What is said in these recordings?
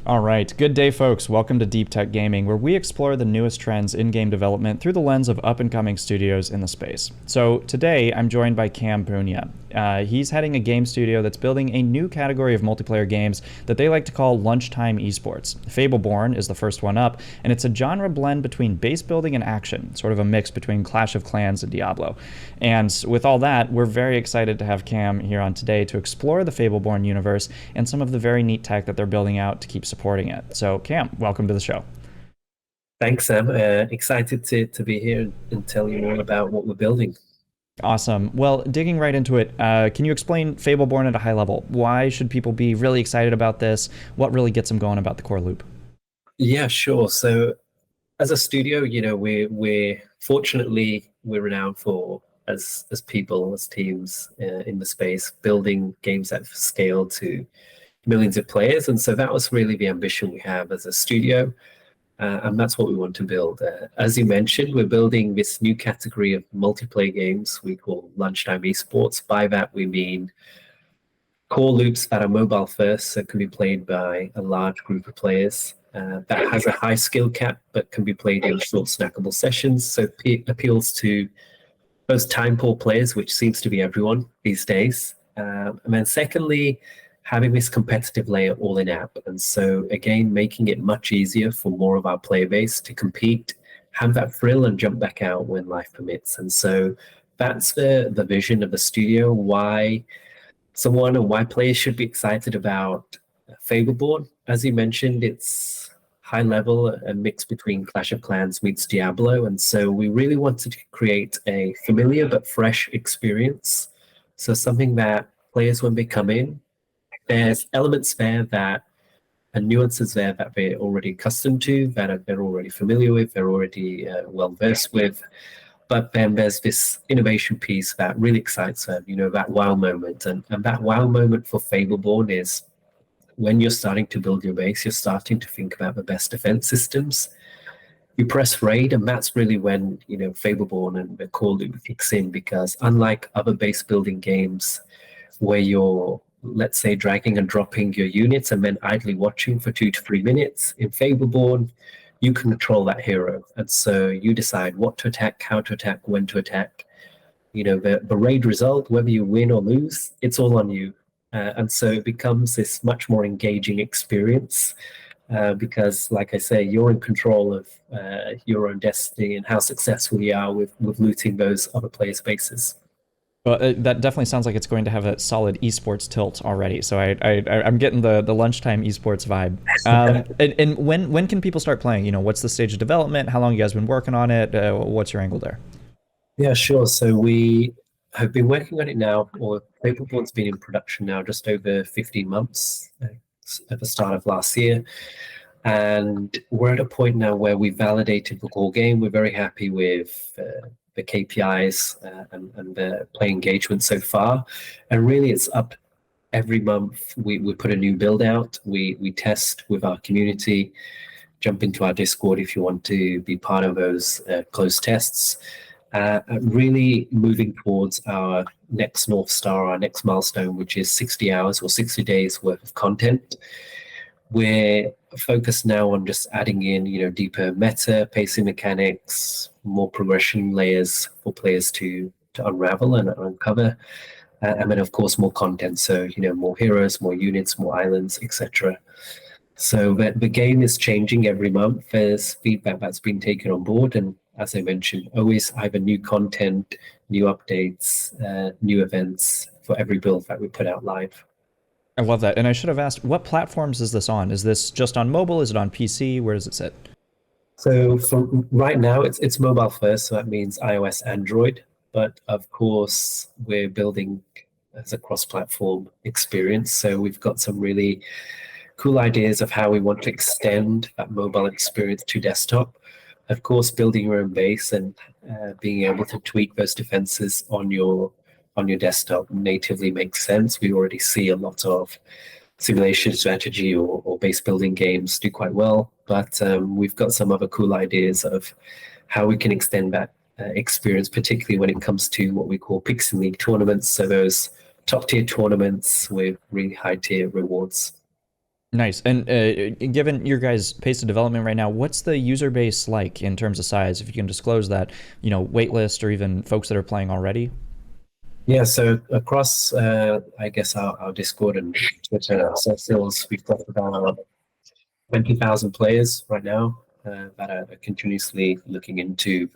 All right. Good day, folks. Welcome to Deep Tech Gaming, where we explore the newest trends in game development through the lens of up-and-coming studios in the space. So today, I'm joined by Kam Punia. He's heading a game studio that's building a new category of multiplayer games that they like to call lunchtime esports. Fableborne is the first one up, and it's a genre blend between base building and action, sort of a mix between Clash of Clans and Diablo. And with all that, we're very excited to have Kam here on today to explore the Fableborne universe and some of the very neat tech that they're building out to keep supporting it. So, Kam, welcome to the show. Thanks, Sam. Excited to be here and tell you all about what we're building. Awesome. Well, digging right into it, can you explain Fableborne at a high level? Why should people be really excited about this? What really gets them going about the core loop? Yeah, sure. So, as a studio, we're fortunately we're renowned for as people, as teams in the space, building games at scale to millions of players, and so that was really the ambition we have as a studio. And that's what we want to build. As you mentioned, we're building this new category of multiplayer games we call lunchtime esports. By that, we mean core loops that are mobile first, so can be played by a large group of players. That has a high skill cap, but can be played in short, snackable sessions. So appeals to those time poor players, which seems to be everyone these days. And then secondly, having this competitive layer all in app. And so again, making it much easier for more of our player base to compete, have that thrill and jump back out when life permits. And so that's the vision of the studio, why someone and why players should be excited about Fableborne. As you mentioned, it's high level, a mix between Clash of Clans meets Diablo. And so we really wanted to create a familiar but fresh experience. So something that players, when they come in, there's elements there that and nuances there that they're already accustomed to, that they're already familiar with, they're already well versed with. But then there's this innovation piece that really excites them, that wow moment. And that wow moment for Fableborne is when you're starting to build your base, you're starting to think about the best defense systems. You press raid, and that's really when, Fableborne and the core loop kicks in, because unlike other base building games where you're, let's say, dragging and dropping your units and then idly watching for 2 to 3 minutes, in Fableborne, you can control that hero. And so you decide what to attack, how to attack, when to attack. The raid result, whether you win or lose, it's all on you. And so it becomes this much more engaging experience because, like I say, you're in control of your own destiny and how successful you are with looting those other players' bases. Well, that definitely sounds like it's going to have a solid esports tilt already. So I'm getting the lunchtime esports vibe. And when can people start playing? What's the stage of development? How long you guys been working on it? What's your angle there? Yeah, sure. So we have been working on it now, or Paperboard's been in production now just over 15 months at the start of last year. And we're at a point now where we validated the core game. We're very happy with the KPIs and the play engagement so far. And really, it's up every month. We put a new build out. We test with our community. Jump into our Discord if you want to be part of those closed tests. Really moving towards our next North Star, our next milestone, which is 60 hours or 60 days worth of content. We're focused now on just adding in, deeper meta, pacing mechanics, more progression layers for players to unravel and uncover. And then, of course, more content. So, more heroes, more units, more islands, etc. So the game is changing every month. There's feedback that's been taken on board. And as I mentioned, always either new content, new updates, new events for every build that we put out live. I love that. And I should have asked, what platforms is this on? Is this just on mobile? Is it on PC? Where does it sit? So for right now, it's mobile first. So that means iOS, Android. But of course, we're building as a cross-platform experience. So we've got some really cool ideas of how we want to extend that mobile experience to desktop. Of course, building your own base and being able to tweak those defenses on your desktop natively makes sense. We already see a lot of simulation strategy or base building games do quite well, but we've got some other cool ideas of how we can extend that experience, particularly when it comes to what we call Pixel League tournaments. So those top tier tournaments with really high tier rewards. Nice. And given your guys' pace of development right now, what's the user base like in terms of size? If you can disclose that, waitlist or even folks that are playing already. Yeah, so across, I guess, our Discord and Twitter socials, we've got about 20,000 players right now that are continuously looking into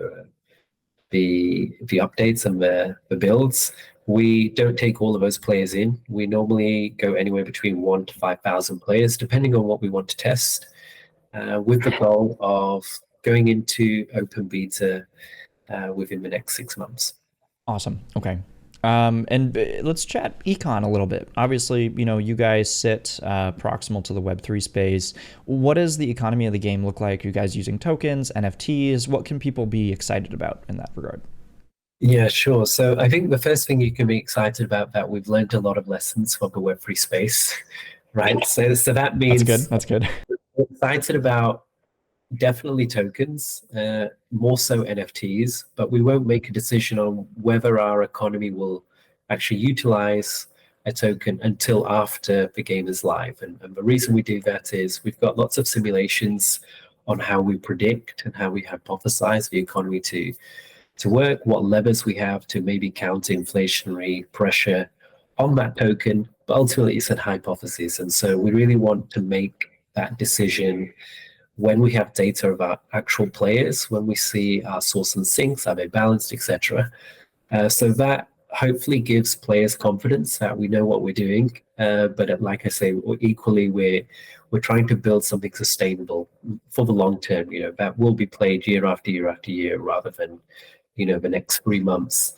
the updates and the builds. We don't take all of those players in. We normally go anywhere between 1 to 5,000 players, depending on what we want to test, with the goal of going into open beta within the next 6 months. Awesome. Okay. And let's chat econ a little bit. Obviously, you guys sit proximal to the Web3 space. What does the economy of the game look like? Are you guys using tokens, NFTs? What can people be excited about in that regard? Yeah, sure. So I think the first thing you can be excited about that we've learned a lot of lessons from the Web3 space, right? So that That's good. means That's good. we're excited about definitely tokens, more so NFTs, but we won't make a decision on whether our economy will actually utilize a token until after the game is live. And the reason we do that is we've got lots of simulations on how we predict and how we hypothesize the economy to work, what levers we have to maybe counter inflationary pressure on that token. But ultimately, it's a hypothesis. And so we really want to make that decision when we have data about actual players, when we see our source and sinks, are they balanced, etc. So that hopefully gives players confidence that we know what we're doing. But like I say, equally we're trying to build something sustainable for the long term. That will be played year after year after year, rather than the next 3 months.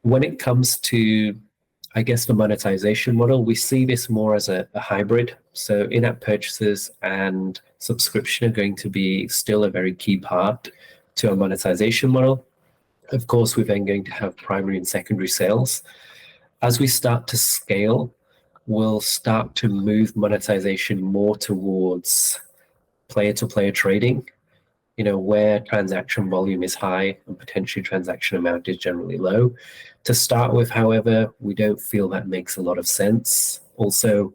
When it comes to, I guess, the monetization model, we see this more as a hybrid. So in-app purchases and subscription are going to be still a very key part to our monetization model. Of course, we're then going to have primary and secondary sales. As we start to scale, we'll start to move monetization more towards player-to-player trading, where transaction volume is high and potentially transaction amount is generally low. To start with, however, we don't feel that makes a lot of sense. Also,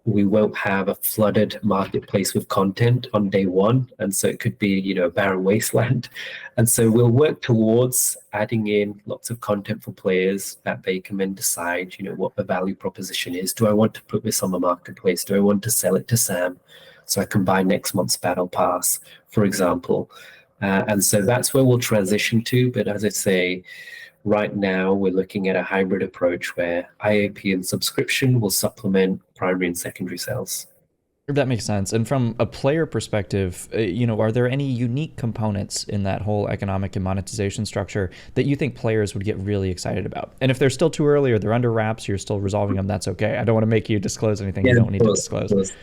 we won't have a flooded marketplace with content on day one, and so it could be a barren wasteland. And so we'll work towards adding in lots of content for players that they can then decide what the value proposition is. Do I want to put this on the marketplace? Do I want to sell it to Sam so I can buy next month's battle pass, for example? And so that's where we'll transition to. But as I say, right now, we're looking at a hybrid approach where IAP and subscription will supplement primary and secondary sales. That makes sense. And from a player perspective, are there any unique components in that whole economic and monetization structure that you think players would get really excited about? And if they're still too early or they're under wraps, you're still resolving them, that's okay. I don't want to make you disclose anything you don't need to disclose.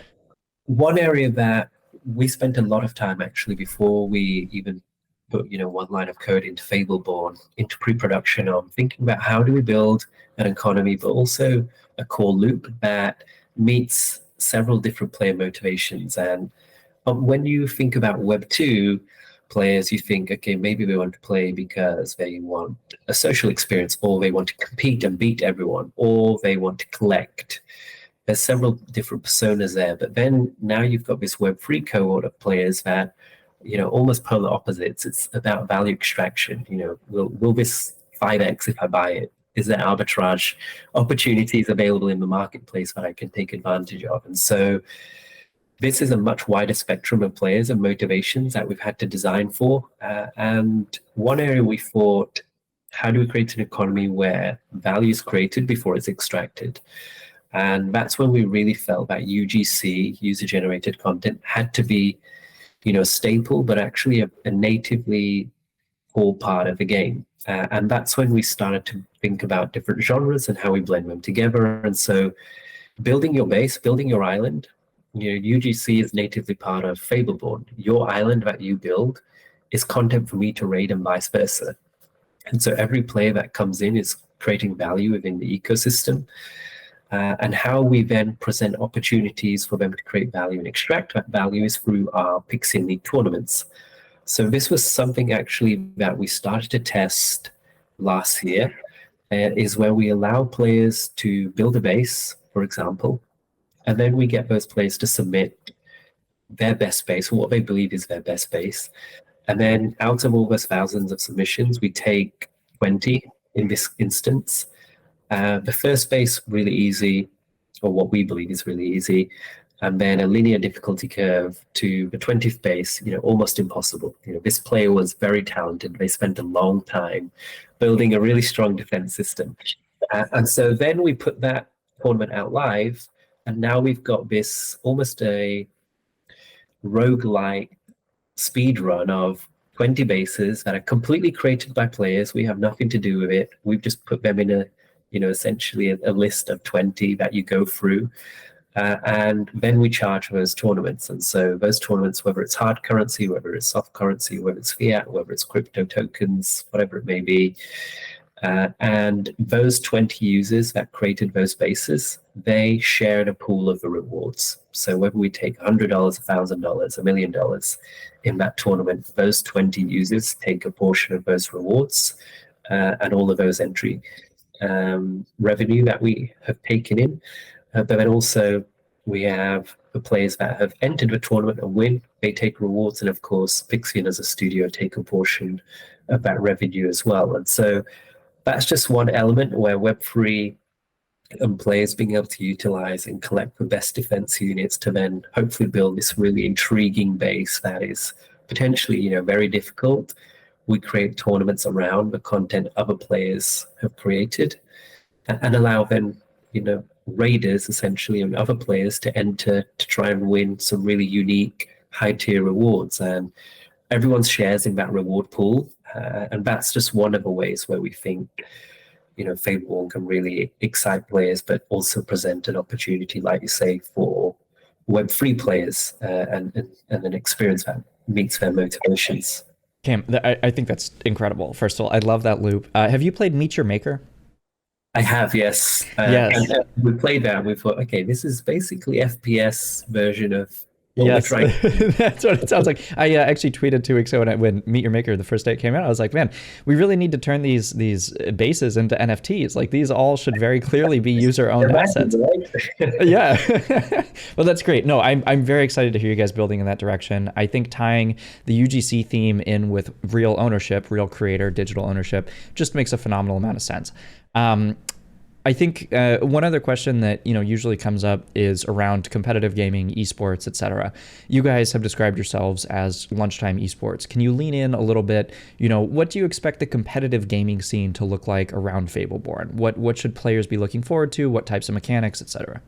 One area that we spent a lot of time actually before we even put one line of code into Fableborne, into pre-production, on thinking about how do we build an economy, but also a core loop that meets several different player motivations. And when you think about Web2 players, you think, okay, maybe they want to play because they want a social experience, or they want to compete and beat everyone, or they want to collect. There's several different personas there, but then now you've got this Web3 cohort of players that, almost polar opposites. It's about value extraction. Will this 5x if I buy it? Is there arbitrage opportunities available in the marketplace that I can take advantage of? And so this is a much wider spectrum of players and motivations that we've had to design for. And one area we thought, how do we create an economy where value is created before it's extracted? And that's when we really felt that UGC, user-generated content, had to be, a staple, but actually a natively core part of the game. And that's when we started to think about different genres and how we blend them together. And so building your base, building your island, UGC is natively part of Fableborne. Your island that you build is content for me to raid and vice versa. And so every player that comes in is creating value within the ecosystem. And how we then present opportunities for them to create value and extract that value is through our Pixie League tournaments. So this was something actually that we started to test last year, is where we allow players to build a base, for example, And then we get those players to submit their best base, what they believe is their best base. And then out of all those thousands of submissions, we take 20 in this instance. The first base, really easy, or what we believe is really easy. And then a linear difficulty curve to the 20th base, almost impossible. This player was very talented. They spent a long time building a really strong defense system. And so then we put that tournament out live, and now we've got this almost a roguelike speed run of 20 bases that are completely created by players. We have nothing to do with it. We've just put them in essentially a list of 20 that you go through. And then we charge those tournaments. And so those tournaments, whether it's hard currency, whether it's soft currency, whether it's fiat, whether it's crypto tokens, whatever it may be, and those 20 users that created those bases, they share in a pool of the rewards. So whether we take $100, $1,000, $1 million in that tournament, those 20 users take a portion of those rewards and all of those entry revenue that we have taken in. But then also we have the players that have entered the tournament and win, they take rewards. And of course, Pixian as a studio take a portion of that revenue as well. And so that's just one element where Web3 and players being able to utilize and collect the best defense units to then hopefully build this really intriguing base that is potentially, very difficult. We create tournaments around the content other players have created and allow them, raiders essentially and other players to enter to try and win some really unique high tier rewards, and everyone shares in that reward pool. And that's just one of the ways where we think, Fableborne can really excite players, but also present an opportunity, like you say, for Web3 players and an experience that meets their motivations. Cam, I think that's incredible. First of all, I love that loop. Have you played Meet Your Maker? I have, yes. Yes. And we played that and we thought, okay, this is basically FPS version of what Yes, we're trying. that's what it sounds like. I actually tweeted 2 weeks ago when Meet Your Maker, the first day it came out, I was like, man, we really need to turn these bases into NFTs. Like these all should very clearly be user-owned assets. Yeah. Well, that's great. No, I'm very excited to hear you guys building in that direction. I think tying the UGC theme in with real ownership, real creator, digital ownership, just makes a phenomenal amount of sense. I think one other question that usually comes up is around competitive gaming, esports, etc. You guys have described yourselves as lunchtime esports. Can you lean in a little bit? What do you expect the competitive gaming scene to look like around Fableborne? What should players be looking forward to? What types of mechanics, etc.?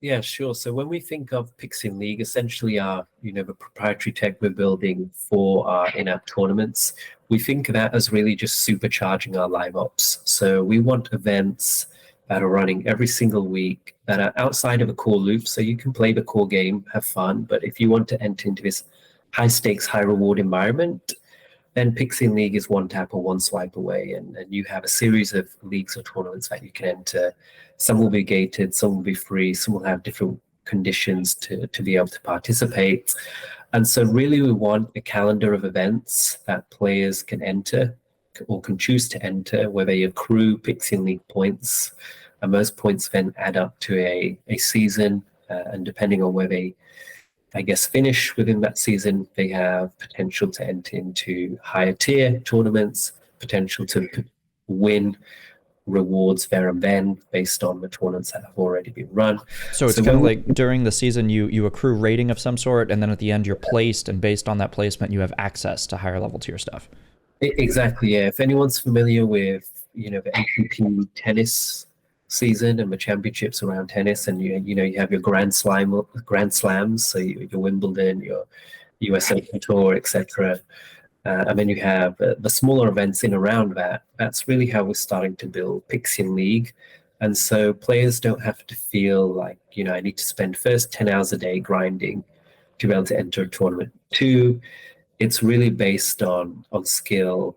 Yeah, sure. So when we think of Pixian League, essentially the proprietary tech we're building for our in-app tournaments, we think of that as really just supercharging our live ops. So we want events that are running every single week that are outside of a core loop. So you can play the core game, have fun, but if you want to enter into this high stakes, high reward environment, then Pixian League is one tap or one swipe away, and you have a series of leagues or tournaments that you can enter. Some will be gated, some will be free, some will have different conditions to be able to participate. And so really we want a calendar of events that players can enter or can choose to enter, where they accrue Pixian League points, and those points then add up to a season, and depending on where they finish within that season, they have potential to enter into higher tier tournaments, potential to win rewards there and then based on the tournaments that have already been run. So it's kind of like during the season you accrue rating of some sort, and then at the end you're placed, and based on that placement you have access to higher level tier stuff. Exactly, yeah. If anyone's familiar with the ATP tennis season and the championships around tennis, and you have your grand slams, so your Wimbledon, your US Open Tour, etc. And then you have the smaller events in around that. That's really how we're starting to build Pixian League. And so players don't have to feel like, I need to spend first 10 hours a day grinding to be able to enter a tournament. 2, it's really based on skill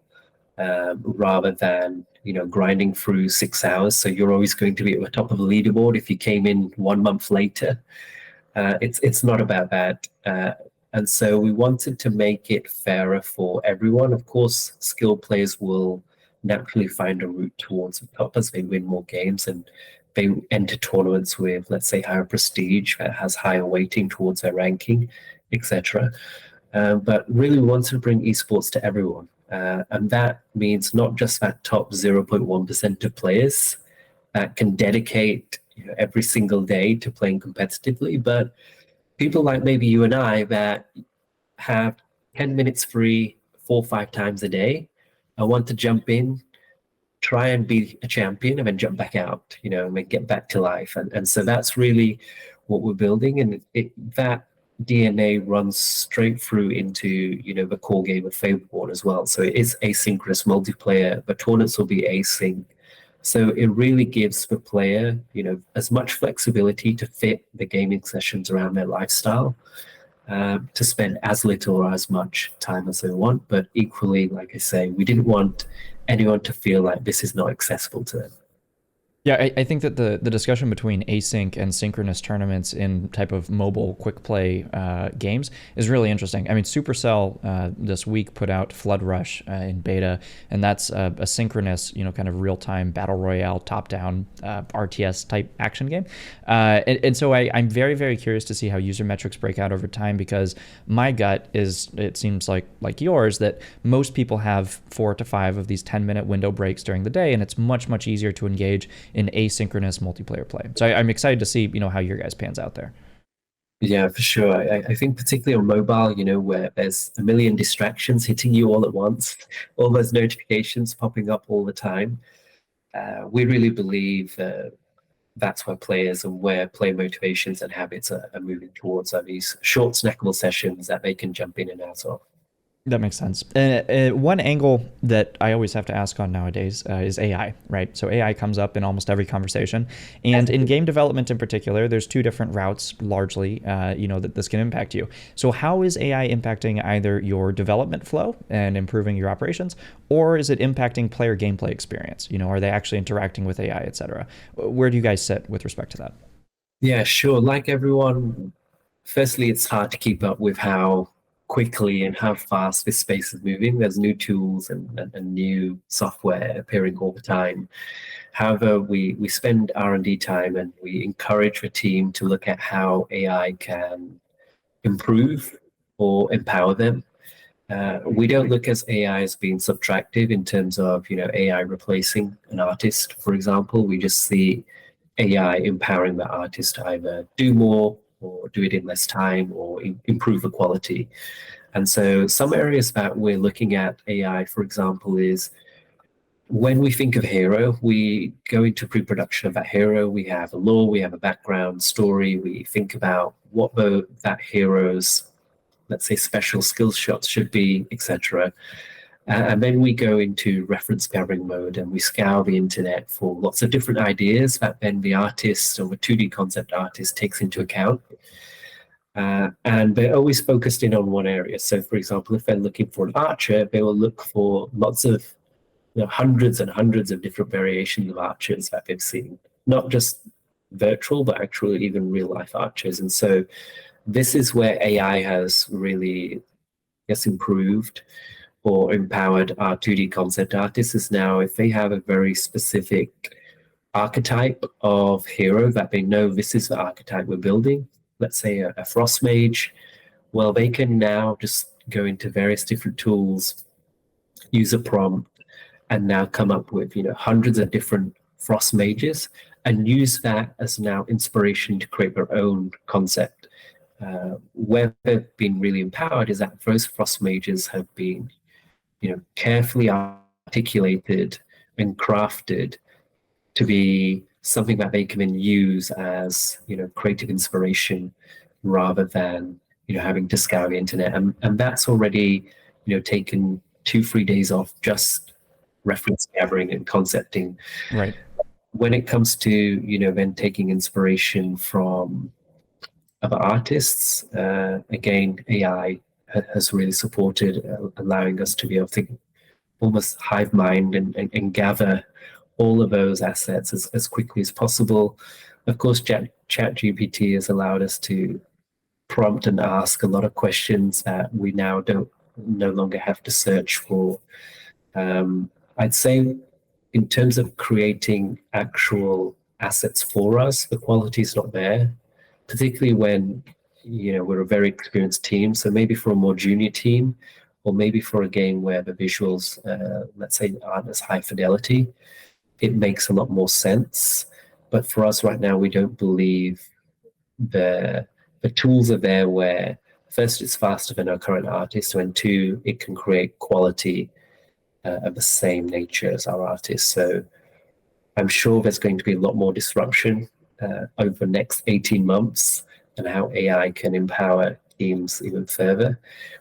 rather than, grinding through 6 hours. So you're always going to be at the top of the leaderboard if you came in 1 month later. It's not about that. And so we wanted to make it fairer for everyone. Of course, skilled players will naturally find a route towards the top as they win more games, and they enter tournaments with, let's say, higher prestige that has higher weighting towards their ranking, etc. But really, we want to bring esports to everyone. And that means not just that top 0.1% of players that can dedicate every single day to playing competitively, but people like maybe you and I that have 10 minutes free 4 or 5 times a day. I want to jump in, try and be a champion, and then jump back out, and then get back to life. And so that's really what we're building. And that DNA runs straight through into, the core game of Fableborne as well. So it is asynchronous multiplayer. The tournaments will be async. So it really gives the player, as much flexibility to fit the gaming sessions around their lifestyle, to spend as little or as much time as they want. But equally, like I say, we didn't want anyone to feel like this is not accessible to them. Yeah, I think that the discussion between async and synchronous tournaments in type of mobile quick play games is really interesting. I mean, Supercell this week put out Flood Rush in beta, and that's a synchronous, kind of real time battle royale, top down RTS type action game. And so I'm very, very curious to see how user metrics break out over time, because my gut is, it seems like yours, that most people have 4 to 5 of these 10-minute window breaks during the day, and it's much, much easier to engage in asynchronous multiplayer play. So I'm excited to see, how your guys pans out there. Yeah, for sure. I think particularly on mobile, where there's a million distractions hitting you all at once, all those notifications popping up all the time. We really believe that's where players and where play motivations and habits are moving towards, are these short snackable sessions that they can jump in and out of. That makes sense. One angle that I always have to ask on nowadays is AI, right? So AI comes up in almost every conversation. And in game development in particular, there's 2 different routes largely, that this can impact you. So how is AI impacting either your development flow and improving your operations, or is it impacting player gameplay experience? Are they actually interacting with AI, et cetera? Where do you guys sit with respect to that? Yeah, sure. Like everyone, firstly, it's hard to keep up with how quickly and how fast this space is moving. There's new tools and new software appearing all the time. However, we spend R&D time, and we encourage the team to look at how AI can improve or empower them. We don't look at AI as being subtractive in terms of, AI replacing an artist, for example. We just see AI empowering the artist to either do more or do it in less time or improve the quality. And so some areas that we're looking at AI, for example, is when we think of hero, we go into pre-production of that hero. We have a lore, we have a background story. We think about what that hero's, let's say, special skill shots should be, etc. And then we go into reference gathering mode, and we scour the internet for lots of different ideas that then the artist or the 2D concept artist takes into account. And they're always focused in on one area. So, for example, if they're looking for an archer, they will look for lots of, hundreds and hundreds of different variations of archers that they've seen, not just virtual, but actually even real life archers. And so this is where AI has really, I guess, improved or empowered our 2D concept artists. Is now, if they have a very specific archetype of hero that they know this is the archetype we're building, let's say a frost mage, well, they can now just go into various different tools, use a prompt, and now come up with, hundreds of different frost mages, and use that as now inspiration to create their own concept. Where they've been really empowered is that those frost mages have been, carefully articulated and crafted to be something that they can then use as, creative inspiration, rather than, having to scour the internet. And that's already, taken 2-3 days off just reference gathering and concepting. Right. When it comes to, then taking inspiration from other artists, again, AI has really supported, allowing us to be able to almost hive mind and gather all of those assets as quickly as possible. Of course, ChatGPT has allowed us to prompt and ask a lot of questions that we now don't no longer have to search for. I'd say in terms of creating actual assets for us, the quality is not there, particularly when we're a very experienced team. So maybe for a more junior team, or maybe for a game where the visuals, let's say, aren't as high fidelity, it makes a lot more sense. But for us right now, we don't believe the tools are there where first it's faster than our current artists, and two, it can create quality of the same nature as our artists. So I'm sure there's going to be a lot more disruption over the next 18 months and how AI can empower teams even further.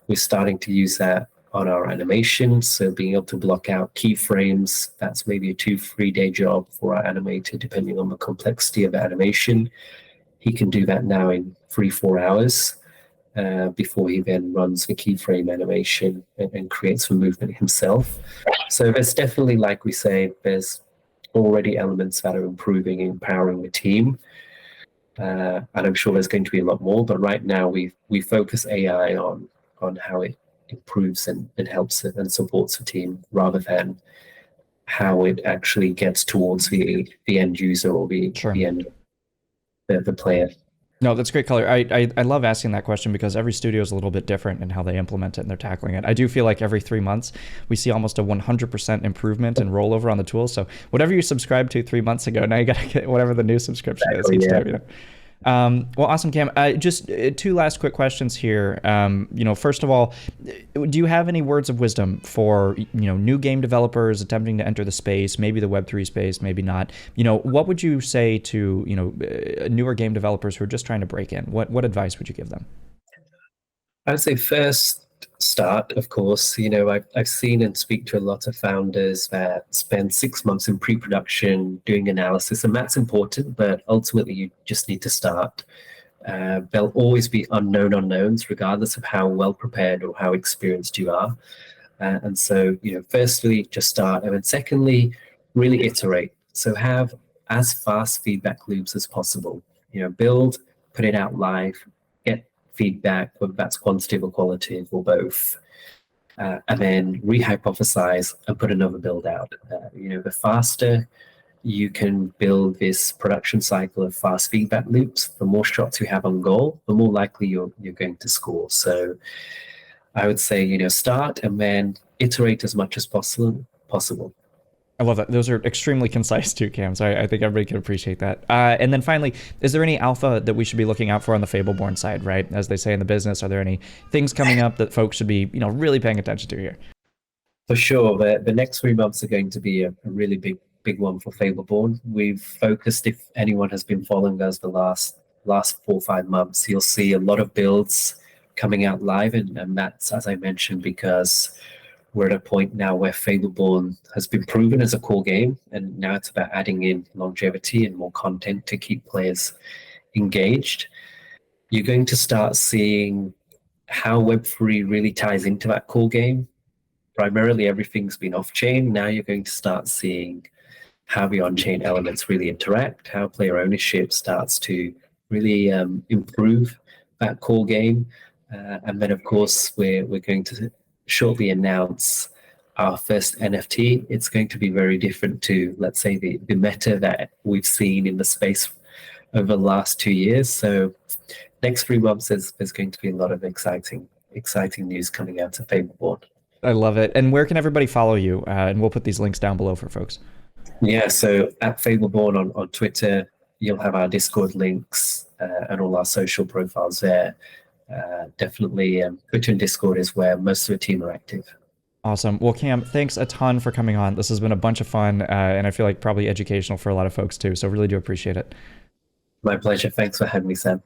We're starting to use that on our animation, so being able to block out keyframes, that's maybe a 2-3 day job for our animator, depending on the complexity of the animation. He can do that now in 3-4 hours before he then runs the keyframe animation and creates the movement himself. So there's definitely, like we say, there's already elements that are improving and empowering the team. And I'm sure there's going to be a lot more, but right now we focus AI on how it improves and helps it and supports the team, rather than how it actually gets towards the end user or the end the player. No, that's great color. I love asking that question because every studio is a little bit different in how they implement it and they're tackling it. I do feel like every 3 months we see almost a 100% improvement and rollover on the tools. So whatever you subscribed to 3 months ago, now you got to get whatever the new subscription is each time. Well, awesome, Cam. Just 2 last quick questions here. First of all, do you have any words of wisdom for new game developers attempting to enter the space, maybe the Web3 space, maybe not? What would you say to newer game developers who are just trying to break in? What advice would you give them? I would say first start, of course. I've seen and speak to a lot of founders that spend 6 months in pre-production doing analysis, and that's important, but ultimately you just need to start. There'll always be unknown unknowns, regardless of how well prepared or how experienced you are. And so, firstly, just start. And then secondly, really iterate. So have as fast feedback loops as possible. Build, put it out live, get feedback, whether that's quantitative or qualitative or both, and then rehypothesize and put another build out. The faster you can build this production cycle of fast feedback loops, the more shots you have on goal, the more likely you're going to score. So I would say, start and then iterate as much as possible. I love that. Those are extremely concise too, Cam. So I think everybody can appreciate that. And then finally, is there any alpha that we should be looking out for on the Fableborne side, right? As they say in the business, are there any things coming up that folks should be, really paying attention to here? For sure. The next 3 months are going to be a really big one for Fableborne. We've focused, if anyone has been following us the last 4 or 5 months, you'll see a lot of builds coming out live. And that's, as I mentioned, because we're at a point now where Fableborne has been proven as a core game, and now it's about adding in longevity and more content to keep players engaged. You're going to start seeing how Web3 really ties into that core game. Primarily, everything's been off-chain. Now you're going to start seeing how the on-chain elements really interact, how player ownership starts to really improve that core game. And then, of course, we're going to shortly announce our first NFT. It's going to be very different to, let's say, the meta that we've seen in the space over the last 2 years. So next 3 months, there's going to be a lot of exciting news coming out of Fableborne. I love it. And where can everybody follow you? And we'll put these links down below for folks. Yeah, so at Fableborne on Twitter, you'll have our Discord links and all our social profiles there. Definitely Twitter and Discord is where most of the team are active. Awesome. Well, Cam, thanks a ton for coming on. This has been a bunch of fun, and I feel like probably educational for a lot of folks too. So really do appreciate it. My pleasure. Thanks for having me, Sam.